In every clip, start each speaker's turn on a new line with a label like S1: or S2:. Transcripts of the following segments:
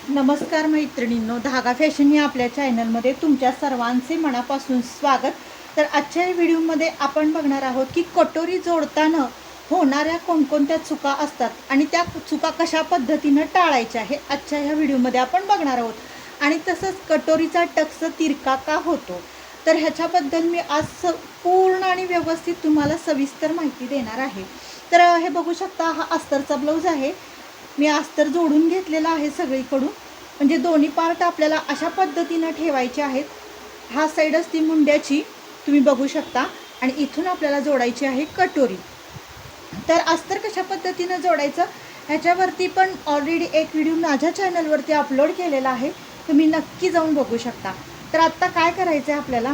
S1: नमस्कार मैत्रिणींनो, धागा फॅशन या आपल्या चॅनलमध्ये तुमच्या सर्वांचे मनापासून स्वागत। तर आजच्या व्हिडिओमध्ये आपण बघणार आहोत की कटोरी जोडताना होणाऱ्या कोणकोणत्या चुका असतात आणि त्या चुका कशा पद्धतीने टाळायच्या हे आजच्या ह्या व्हिडिओमध्ये आपण बघणार आहोत। आणि तसंच कटोरीचा टक्स तिरका का होतो तर ह्याच्याबद्दल मी आज पूर्ण आणि व्यवस्थित तुम्हाला सविस्तर माहिती देणार आहे। तर हे बघू शकता, हा अस्तरचा ब्लाऊज आहे। मी अस्तर जोडून घेतलेला आहे सगळीकडून, म्हणजे दोन्ही पार्ट आपल्याला अशा पद्धतीने ठेवायचे आहेत। हा साइड असती मुंड्याची, तुम्ही बघू शकता, आणि इथून आपल्याला जोडायची आहे कटोरी। तर अस्तर कशा पद्धतीने जोडायचं ह्याच्यावरती पण ऑलरेडी एक व्हिडिओ माझ्या चॅनलवरती अपलोड केलेला आहे, तुम्ही नक्की जाऊन बघू शकता। तर आता काय करायचं आहे आपल्याला,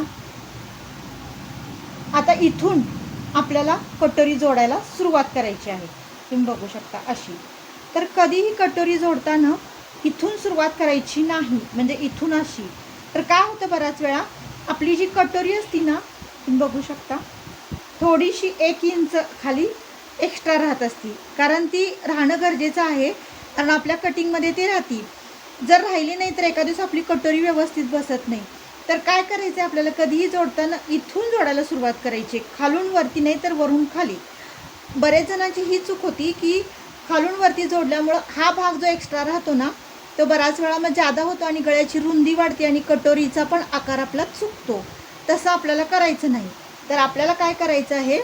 S1: आता इथून आपल्याला कटोरी जोडायला सुरुवात करायची आहे। तुम्ही बघू शकता अशी। तर कधीही कटोरी जोडताना इथून सुरुवात करायची नाही, म्हणजे इथून अशी। तर काय होतं, बऱ्याच वेळा आपली जी कटोरी असती ना, तुम्ही बघू शकता, थोडीशी 1 इंच खाली एक्स्ट्रा राहत असती, कारण ती राहणं गरजेचं आहे, कारण आपल्या कटिंगमध्ये ती राहती। जर राहिली नाही तर एका दिवस आपली कटोरी व्यवस्थित बसत नाही। तर काय करायचं आपल्याला, कधीही जोडताना इथून जोडायला सुरुवात करायची, खालून वरती नाही तर वरून खाली। बरेच जणांची ही चूक होती की खालून वरती जोडल्यामुळं हा भाग जो एक्स्ट्रा राहतो ना, तो बराच वेळा मग जादा होतो आणि गळ्याची रुंदी वाढते आणि कटोरीचा पण आकार आपला चुकतो। तसं आपल्याला करायचं नाही। तर आपल्याला काय करायचं आहे,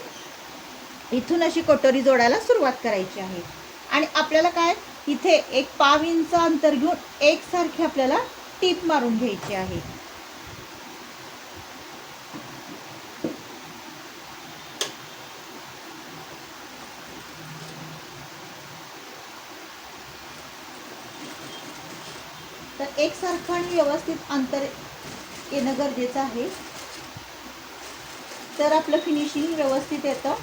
S1: इथून अशी कटोरी जोडायला सुरुवात करायची आहे। आणि आपल्याला काय, इथे 1 पाव इंच अंतर घेऊन एकसारखी आपल्याला टीप मारून घ्यायची आहे। तर एकसारखं आणि व्यवस्थित अंतर येणं गरजेचं आहे, तर आपलं फिनिशिंग व्यवस्थित येतं।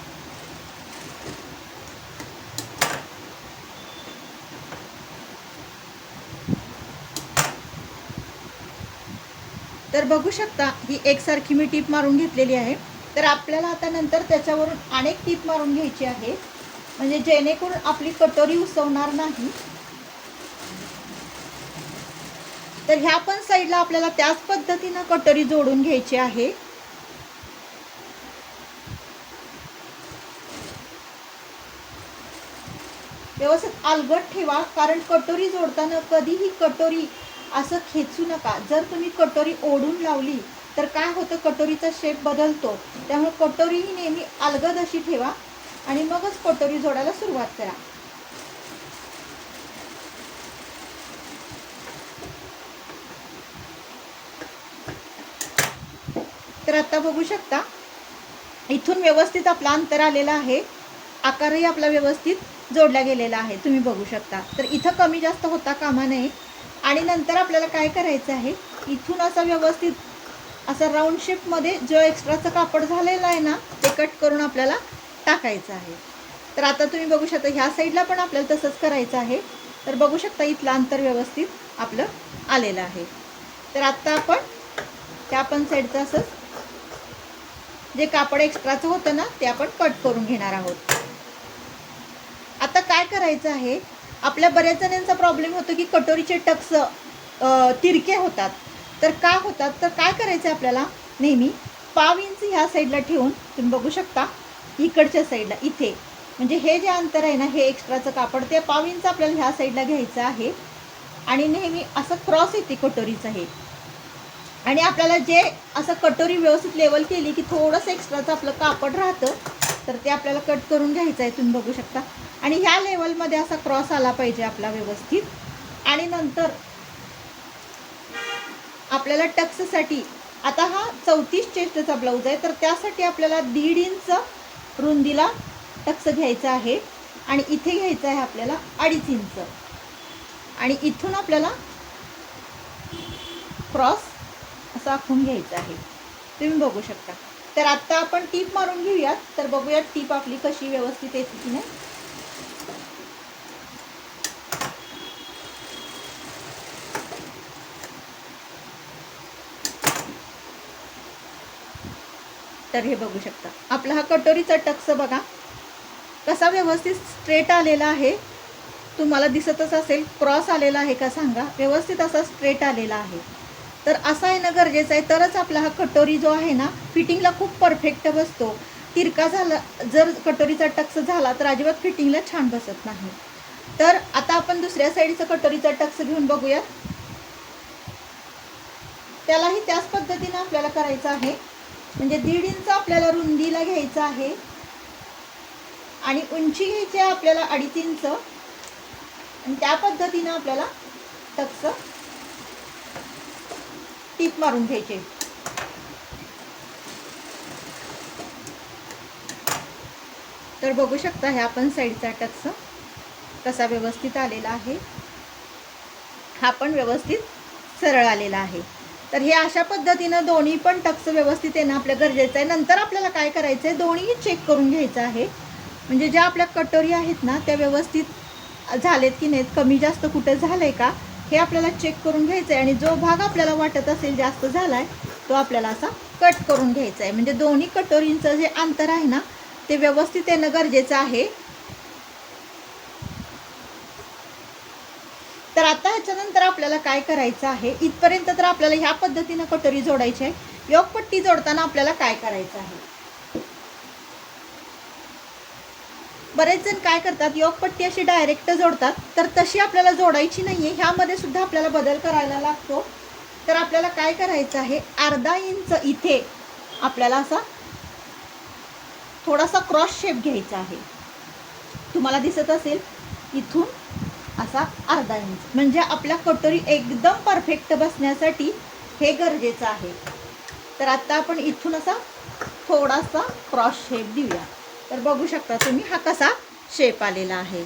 S1: तर बघू शकता, ही एकसारखी मी टीप मारून घेतलेली आहे। तर आपल्याला आता नंतर त्याच्यावरून अनेक टीप मारून घ्यायची आहे, म्हणजे जेणेकरून आपली कटोरी उसवणार नाही। तर ह्या पण साईडला आपल्याला त्याच पद्धतीने कटोरी जोडून घ्यायची आहे। व्यवस्थित अलगट ठेवा, कारण कटोरी जोडताना कधीही कटोरी असं खेचू नका। जर तुम्ही कटोरी ओढून लावली तर काय होतं, कटोरीचा शेप बदलतो। त्यामुळे कटोरी ही नेहमी अलगद अशी ठेवा आणि मगच कटोरी जोडायला सुरुवात करा। तर आता बघू शकता, इथून व्यवस्थित आपला अंतर आलेला आहे, आकारही आपला व्यवस्थित जोडला गेलेला आहे, तुम्ही बघू शकता। तर इथं कमी जास्त होता कामा नये। आणि नंतर आपल्याला काय करायचं आहे, इथून असा व्यवस्थित असा राऊंड शेपमध्ये जो एक्स्ट्राचं कापड झालेलं आहे ना, ते कट करून आपल्याला टाकायचं आहे। तर आता तुम्ही बघू शकता, ह्या साईडला पण आपल्याला तसंच करायचं आहे। तर बघू शकता, इथलं अंतर व्यवस्थित आपलं आलेलं आहे। तर आता आपण त्या पण साईडचं असंच जे कापड एक्स्ट्राचं होतं ना, ते आपण कट करून घेणार आहोत। आता काय करायचं आहे, आपल्या बऱ्याच जणांचा प्रॉब्लेम होतो की कटोरीचे टक्स तिरके होतात। तर का होतात, तर काय करायचं आपल्याला, नेहमी पाव इंच ह्या साईडला ठेवून, तुम्ही बघू शकता, इकडच्या साईडला इथे, म्हणजे हे जे अंतर आहे ना, हे एक्स्ट्राचं कापड, ते पाव इंच आपल्याला ह्या साईडला घ्यायचं आहे। आणि नेहमी असं क्रॉस येते कटोरीचं हे, आणि आपल्याला जे असं कटोरी व्यवस्थित लेवल केली की थोडंसं एक्स्ट्राचं आपलं कापड राहतं, तर ते आपल्याला कट करून घ्यायचं आहे, तुम्ही बघू शकता। आणि ह्या लेवलमध्ये असा क्रॉस आला पाहिजे आपला व्यवस्थित। आणि नंतर आपल्याला टक्ससाठी, आता हा 34 चेस्टचा ब्लाऊज आहे, तर त्यासाठी आपल्याला 1.5 इंच रुंदीला टक्स घ्यायचा आहे, आणि इथे घ्यायचं आहे आपल्याला 2.5 इंच, आणि इथून आपल्याला क्रॉस असं आखून घ्यायचं आहे, तुम्ही बघू शकता। तर आता आपण टीप मारून घेऊयात, तर बघूयात टीप आपली कशी व्यवस्थित येते की नाही। तर हे बघू शकता, आपला हा कटोरीचा टक्स बघा कसा व्यवस्थित स्ट्रेट आलेला आहे। तुम्हाला दिसतच असेल क्रॉस आलेला आहे का सांगा, व्यवस्थित असा स्ट्रेट आलेला आहे. तर असा येणं गरजेचं आहे, तरच आपला हा कटोरी जो आहे ना फिटिंगला खूप परफेक्ट बसतो. तिरका झाला जर कटोरीचा टक्स झाला तर अजिबात फिटिंगला छान बसत नाही. तर आता आपण दुसऱ्या साईडचा कटोरीचा टक्स घेऊन बघूयात. त्यालाही त्याच पद्धतीनं आपल्याला करायचं आहे. म्हणजे 1.5 इंच आपल्याला रुंदीला घ्यायचं आहे आणि उंची घ्यायची आहे आपल्याला 2.5 इंच आणि त्या पद्धतीनं आपल्याला टक्स टीप मारून घ्यायचे. तर बघू शकता हे आपण साईडचा टक्स कसा व्यवस्थित आलेला आहे. हा पण व्यवस्थित सरळ आलेला आहे. तर हे अशा पद्धतीनं दोन्ही पण टक्स व्यवस्थित येणं आपलं गरजेचं आहे. नंतर आपल्याला काय करायचं आहे, दोन्हीही चेक करून घ्यायचं आहे. म्हणजे ज्या आपल्या कटोरी आहेत ना त्या व्यवस्थित झालेत की नाहीत, कमी जास्त कुठे झालं आहे का हे आपल्याला चेक करून घ्यायचं आहे. आणि जो भाग आपल्याला वाटत असेल जास्त झाला आहे तो आपल्याला असा कट करून घ्यायचा आहे. म्हणजे दोन्ही कटोरींचं जे अंतर आहे ना ते व्यवस्थित येणं गरजेचं आहे. तर आता ह्याच्यानंतर आपल्याला काय करायचं आहे, इथपर्यंत तर आपल्याला ह्या पद्धतीनं कटोरी जोडायची आहे. योकपट्टी जोडताना आपल्याला काय करायचं आहे, बरेच जण काय करतात योकपट्टी अशी डायरेक्ट जोडतात, तर तशी आपल्याला जोडायची नाही आहे. ह्यामध्ये सुद्धा आपल्याला बदल करायला लागतो. तर आपल्याला काय करायचं आहे, अर्धा इंच इथे आपल्याला असा थोडासा क्रॉस शेप घ्यायचा आहे. तुम्हाला दिसत असेल इथून असा अर्धा इंच, म्हणजे आपल्या कटोरी एकदम परफेक्ट बसण्यासाठी हे गरजेचं आहे. तर आता आपण इथून असा थोडासा क्रॉस शेप देऊया. तर बघू शकता तुम्ही हा कसा शेप आलेला आहे.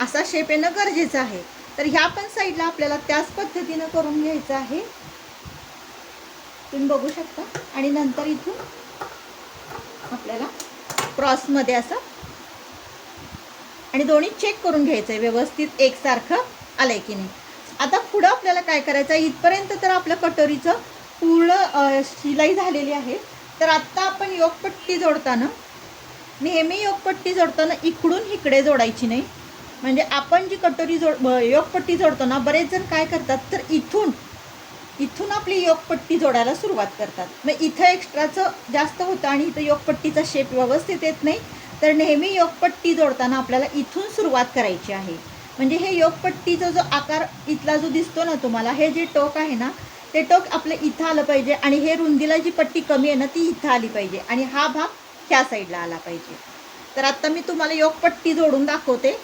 S1: असा शेप येणं गरजेचं आहे. तर ह्या पण साईडला आपल्याला त्याच पद्धतीनं करून घ्यायचं आहे. तुम्ही बघू शकता. आणि नंतर इथून आपल्याला क्रॉसमध्ये असं आणि दोन्ही चेक करून घ्यायचं आहे व्यवस्थित एकसारखं आलं आहे की नाही. आता पुढं आपल्याला काय करायचं आहे, इथपर्यंत तर आपलं कटोरीचं पूर्ण शिलाई झालेली आहे. तर आत्ता आपण योकपट्टी जोडताना नेहमी योकपट्टी जोडताना इकडून इकडे जोडायची नाही. म्हणजे आपण जी कटोरी योकपट्टी जोडतो ना, बरेच जण काय करतात तर इथून आपली योकपट्टी जोडायला सुरुवात करतात. मग इथं एक्स्ट्राचं जास्त होतं आणि इथं योकपट्टीचा शेप व्यवस्थित येत नाही. तर नेहमी योकपट्टी जोडताना आपल्याला इथून सुरुवात करायची आहे. म्हणजे हे योकपट्टीचा जो आकार इथला जो दिसतो ना तुम्हाला, हे जे टोक आहे ना ते टोक आपलं इथं आलं पाहिजे आणि हे रुंदीला जी पट्टी कमी आहे ना ती इथं आली पाहिजे आणि हा भाग ह्या साईडला आला पाहिजे. तर आता मी तुम्हाला योकपट्टी जोडून दाखवते.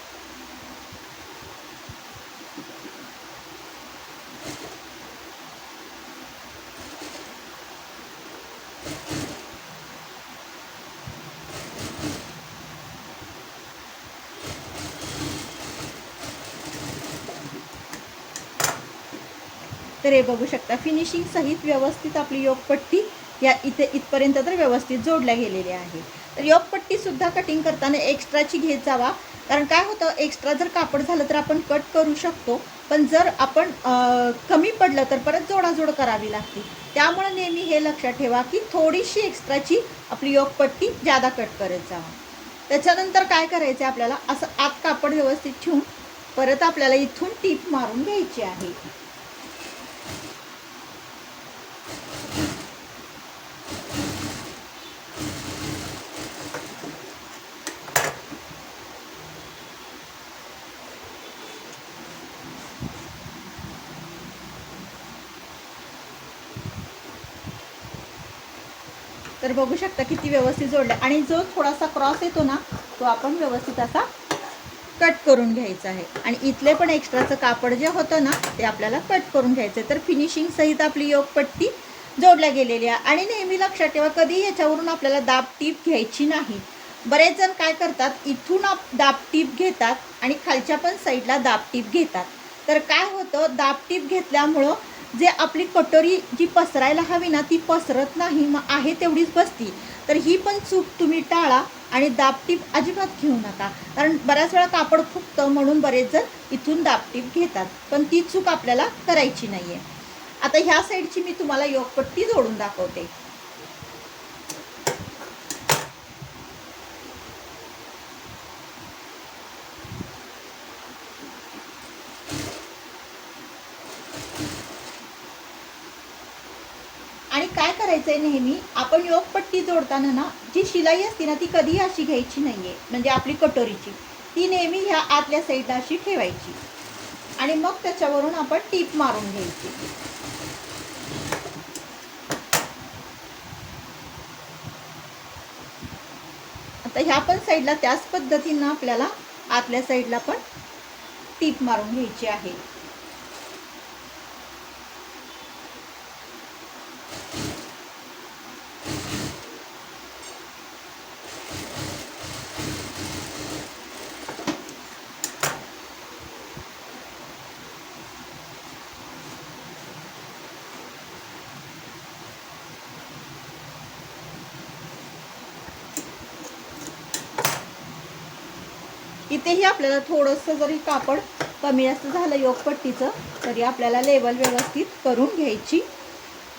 S1: तर हे बघू शकता फिनिशिंग सहित व्यवस्थित आपली योकपट्टी या इथपर्यंत तर व्यवस्थित जोडल्या गेलेली आहे. तर योकपट्टीसुद्धा कटिंग करताना एक्स्ट्राची घेत जावा. कारण काय होतं, एक्स्ट्रा जर कापड झालं तर आपण कट करू शकतो, पण जर आपण कमी पडलं तर परत जोडाजोड करावी लागते. त्यामुळे नेहमी हे लक्षात ठेवा की थोडीशी एक्स्ट्राची आपली योकपट्टी जादा कट करत जावा. त्याच्यानंतर काय करायचं आहे, आपल्याला असं आत कापड व्यवस्थित ठेवून परत आपल्याला इथून टीप मारून घ्यायची आहे. तर बघू शकता किती व्यवस्थित जोडलं. आणि जो थोडासा क्रॉस येतो ना तो आपण व्यवस्थित असा कट करून घ्यायचा आहे. आणि इथले पण एक्स्ट्राचं कापड जे होतं ना ते आपल्याला कट करून घ्यायचं आहे. तर फिनिशिंग सहित आपली योकपट्टी जोडल्या गेलेली आहे. आणि नेहमी लक्षात ठेवा कधी याच्यावरून आपल्याला दाब टीप घ्यायची नाही. बरेच जण काय करतात, इथून दाब टीप घेतात आणि खालच्या पण साईडला दाब टीप घेतात. तर काय होतं, दाब टीप घेतल्यामुळं जे आपली कटोरी जी पसरायला हवी ना ती पसरत नाही, मग आहे तेवढीच बसती. तर ही पण चूक तुम्ही टाळा आणि दाबटीप अजिबात घेऊ नका. कारण बऱ्याच वेळा कापड फुगतं म्हणून बरेच जण इथून दाबटीप घेतात, पण ती चूक आपल्याला करायची नाही आहे. आता ह्या साईडची मी तुम्हाला योकपट्टी जोडून दाखवते. करायचं आहे, नेहमी आपण योगपट्टी जोडताना ना जी शिलाई असते ना ती कधी अशी घ्यायची नाही आहे, म्हणजे आपली कटोरीची ती नेहमी ह्या आतल्या साईडला अशी ठेवायची आणि मग त्याच्यावरून आपण टीप मारून घ्यायची. आता ह्या पण साईडला त्याच पद्धतीनं आपल्याला आतल्या साईडला पण टीप मारून घ्यायची आहे. इथेही आपल्याला थोडंसं जरी कापड कमी जास्त झालं योगपट्टीचं तरी आपल्याला लेवल व्यवस्थित करून घ्यायची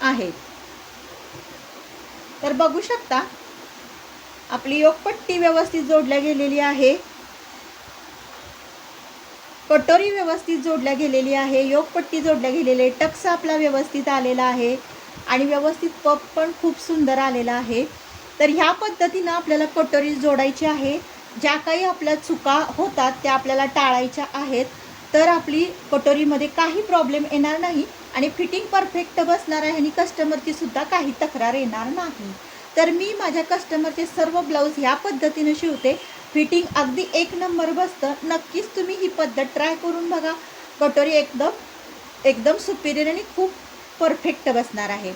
S1: आहे. तर बघू शकता आपली योगपट्टी व्यवस्थित जोडल्या गेलेली आहे, कटोरी व्यवस्थित जोडल्या गेलेली आहे, योगपट्टी जोडल्या गेलेली आहे, टक्स आपला व्यवस्थित आलेला आहे आणि व्यवस्थित पफ पण खूप सुंदर आलेला आहे. तर ह्या पद्धतीनं आपल्याला कटोरी जोडायची आहे. ज्या काही आपल्या चुका होतात त्या आपल्याला टाळायच्या आहेत, तर आपली कटोरीमध्ये काही प्रॉब्लेम येणार नाही आणि फिटिंग परफेक्ट बसणार आहे आणि कस्टमरची सुद्धा काही तक्रार येणार नाही. तर मी माझ्या कस्टमरचे सर्व ब्लाऊज ह्या पद्धतीनं शिवते, फिटिंग अगदी एक नंबर बसतं. नक्कीच तुम्ही ही पद्धत ट्राय करून बघा, कटोरी एकदम सुपिरियर आणि खूप परफेक्ट बसणार आहे.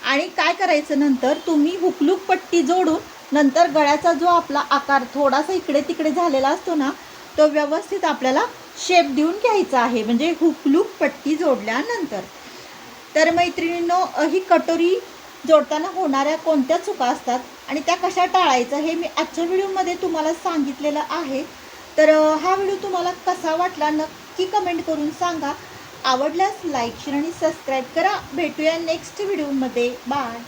S1: आणि काय करायचं, नंतर तुम्ही हुकलूक पट्टी जोडून नंतर गळ्याचा जो आपला आकार थोडासा इकडे तिकडे झालेला असतो ना तो व्यवस्थित आपल्याला शेप देऊन घ्यायचा आहे, म्हणजे हुकलूक पट्टी जोडल्यानंतर. तर मैत्रिणींनो, ही कटोरी जोडताना होणाऱ्या कोणत्या चुका असतात आणि त्या कशा टाळायचं हे मी आजच्या व्हिडिओमध्ये तुम्हाला सांगितलेलं आहे. तर हा व्हिडिओ तुम्हाला कसा वाटला नक्की कमेंट करून सांगा. आवडल्यास लाईक शेअर आणि सबस्क्राईब करा. भेटूया नेक्स्ट व्हिडिओमध्ये. बाय.